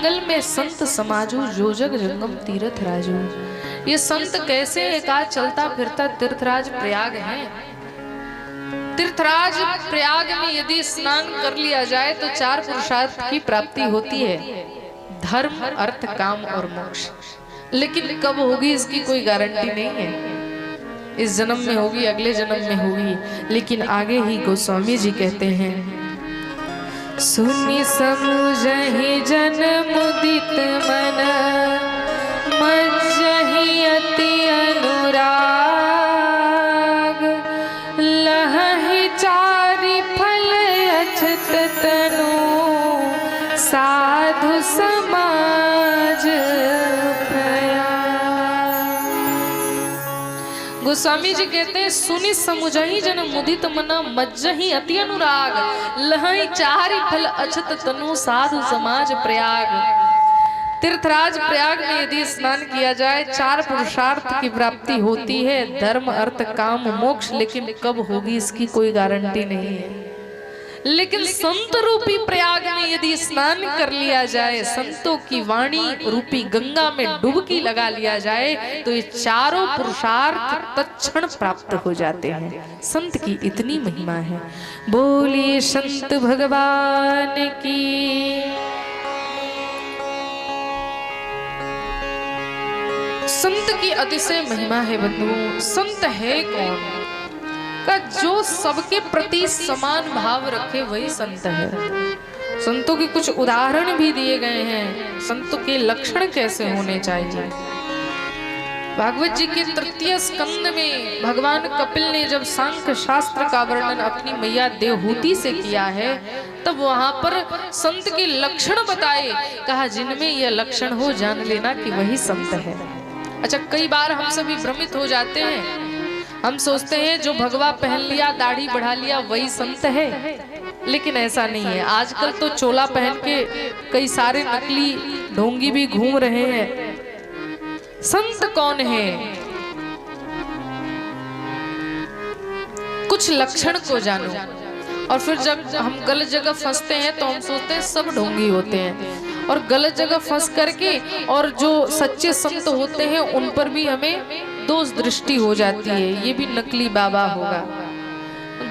मंगल में संत समाजू, जो जग जंगम तीर्थ राजू। ये संत कैसे एकाज चलता फिरता तीर्थराज प्रयाग है। तीर्थराज प्रयाग में यदि स्नान कर लिया जाए तो 4 पुरुषार्थ की प्राप्ति होती है, धर्म, अर्थ, काम और मोक्ष। लेकिन कब होगी इसकी कोई गारंटी नहीं है। इस जन्म में होगी, अगले जन्म में होगी। लेकिन आगे ही गोस्वामी जी कहते हैं, सुनि समुझहि जन मुदित मन, मज्जहि अति अनुराग। लहहि चारि फल अछत तनु, साधु समाज गोस्वामी जी कहते हैं, सुनि समुझहि जन मुदित मना, मज्जहि अति अनुराग। लहहि चारि फल अछत तनु, साधु समाज प्रयाग। तीर्थराज प्रयाग में यदि स्नान किया जाए 4 पुरुषार्थ की प्राप्ति होती है, धर्म, अर्थ, काम, मोक्ष। लेकिन कब होगी इसकी कोई गारंटी नहीं है। लेकिन संत रूपी प्रयाग में यदि स्नान कर लिया जाए, संतों की वाणी रूपी गंगा में डुबकी लगा लिया जाए, तो ये 4 पुरुषार्थ तत्क्षण प्राप्त हो जाते हैं। संत की इतनी महिमा है। बोलिए संत भगवान की। संत की अतिशय महिमा है बंधुओं। संत है कौन का जो सबके प्रति समान भाव रखे, वही संत है। संतों के कुछ उदाहरण भी दिए गए हैं, संतों के लक्षण कैसे होने चाहिए। भागवत जी के 3 स्कंद में भगवान कपिल ने जब सांख्य शास्त्र का वर्णन अपनी मैया देवहूति से किया है, तब वहां पर संत के लक्षण बताए। कहा जिनमें यह लक्षण हो, जान लेना कि वही संत है। अच्छा, कई बार हम सभी भ्रमित हो जाते हैं। हम सोचते हैं जो भगवा पहन लिया, दाढ़ी बढ़ा लिया, वही संत है। लेकिन ऐसा नहीं है। आजकल तो चोला पहन के कई सारे नकली ढोंगी भी घूम रहे हैं। संत कौन है? कुछ लक्षण को जानो। और फिर जब हम गलत जगह फंसते हैं तो हम सोचते हैं सब ढोंगी होते हैं, और गलत जगह फंस करके और जो सच्चे संत होते हैं उन पर भी हमें दोष दृष्टि हो जाती है, ये भी नकली बाबा होगा।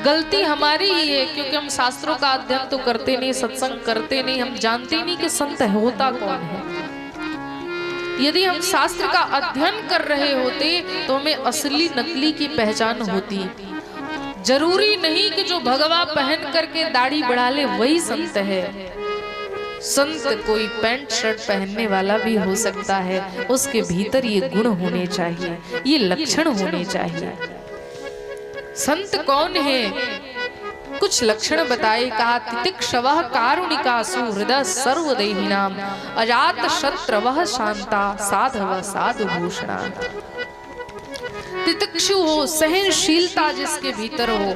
गलती हमारी ही है, क्योंकि हम शास्त्रों का अध्ययन तो करते नहीं, सत्संग करते नहीं, हम जानते ही नहीं कि संत होता कौन है। यदि हम शास्त्र का अध्ययन कर रहे होते तो हमें असली नकली की पहचान होती। जरूरी नहीं कि जो भगवा पहन करके दाढ़ी बढ़ा ले वही संत है। संत कोई पैंट शर्ट पहनने वाला भी हो सकता है, उसके भीतर ये गुण होने चाहिए, ये लक्षण होने चाहिए। संत कौन है? कुछ लक्षण बताए। कहा तितिक्षवः कारुणिकासु, हृदय सर्वदेहिनाम, अजात शत्रवः शांता, साधवः साधुभूषणा। तितिक्षु हो, सहनशीलता जिसके भीतर हो,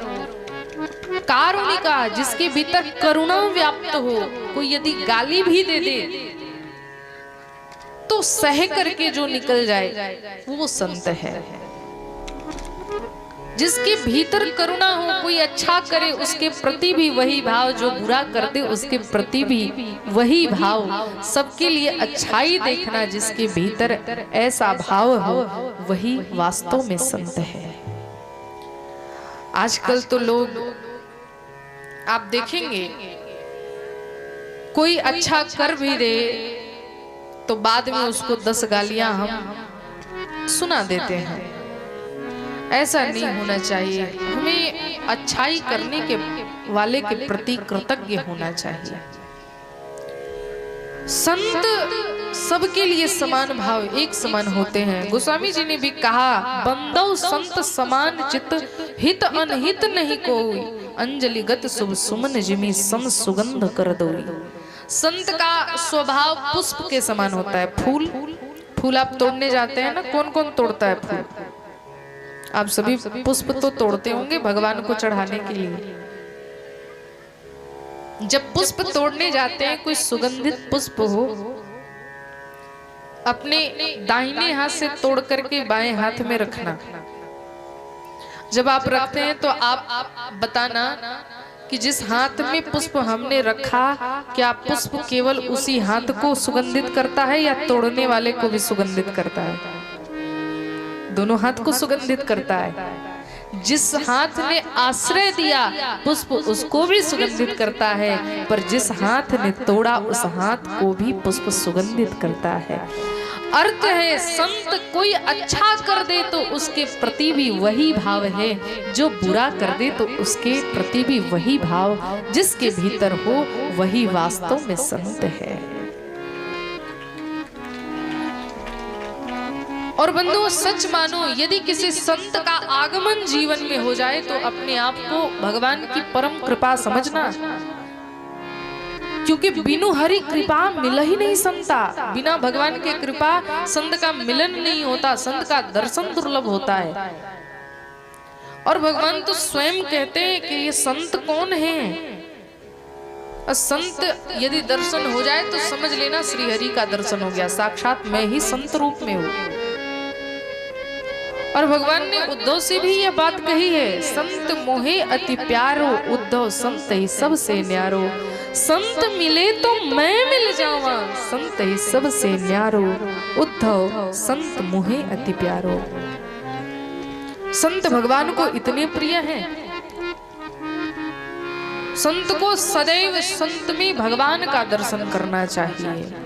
कारुणिका जिसके भीतर करुणा व्याप्त हो। कोई यदि गाली भी दे दे तो सह करके जो निकल जाए वो संत है। जिसके भीतर करुणा हो, कोई अच्छा करे उसके प्रति भी वही भाव, जो बुरा कर दे उसके प्रति भी वही भाव, सबके लिए अच्छाई देखना जिसके भीतर ऐसा भाव हो, वही वास्तव में संत है। आजकल तो लोग आप देखेंगे, कोई अच्छा कर भी दे तो बाद में उसको 10 गालियां हम सुना देते हैं। ऐसा नहीं होना चाहिए। हमें अच्छाई करने के वाले के प्रति कृतज्ञ होना चाहिए। संत सबके लिए समान भाव, एक समान होते हैं। गोस्वामी जी ने भी कहा, बंदौ संत समान चित, हित अनहित नहीं कोई, अंजलि गत शुभ सुमन जिमी सम सुगंध कर दोई। संत का स्वभाव पुष्प के समान होता है। फूल आप तोड़ने जाते हैं ना, कौन कौन तोड़ता है फूल? आप सभी पुष्प तो तोड़ते होंगे भगवान को चढ़ाने के लिए। जब पुष्प तोड़ने जाते हैं, कोई सुगंधित पुष्प हो, अपने दाहिने हाथ से तोड़ करके बाएं हाथ में रखना। जब आप रखते हैं तो आप बताना कि जिस हाथ में पुष्प हमने रखा, क्या पुष्प केवल उसी हाथ को सुगंधित करता है या तोड़ने वाले को भी सुगंधित करता है? दोनों हाथ को सुगंधित करता है। जिस हाथ ने आश्रय दिया पुष्प उसको भी सुगंधित करता है, पर जिस हाथ ने तोड़ा उस हाथ को भी पुष्प सुगंधित करता है। अर्थ है संत कोई अच्छा कर दे तो उसके प्रति भी वही भाव है, जो बुरा कर दे तो उसके प्रति भी वही भाव जिसके भीतर हो वही वास्तव में संत है। और बंधुओं सच मानो, यदि किसी संत का आगमन जीवन में हो जाए तो अपने आप को भगवान की परम कृपा समझना, क्योंकि बिनु हरि कृपा मिल ही नहीं संता। बिना भगवान के कृपा संत का मिलन नहीं होता, संत का दर्शन दुर्लभ होता है। और भगवान तो स्वयं कहते हैं कि ये संत कौन है। संत यदि दर्शन हो जाए तो समझ लेना श्री हरि का दर्शन हो गया, साक्षात मैं ही संत रूप में हूं। और भगवान ने उद्धव से भी यह बात कही है, संत मोहे अति प्यारो, उद्धव संत ही सबसे न्यारो। संत मिले तो मैं मिल जावा, संत ही सबसे न्यारो। उद्धव संत मोहे अति प्यारो। संत भगवान को इतने प्रिय हैं, संत को सदैव संत में भगवान का दर्शन करना चाहिए।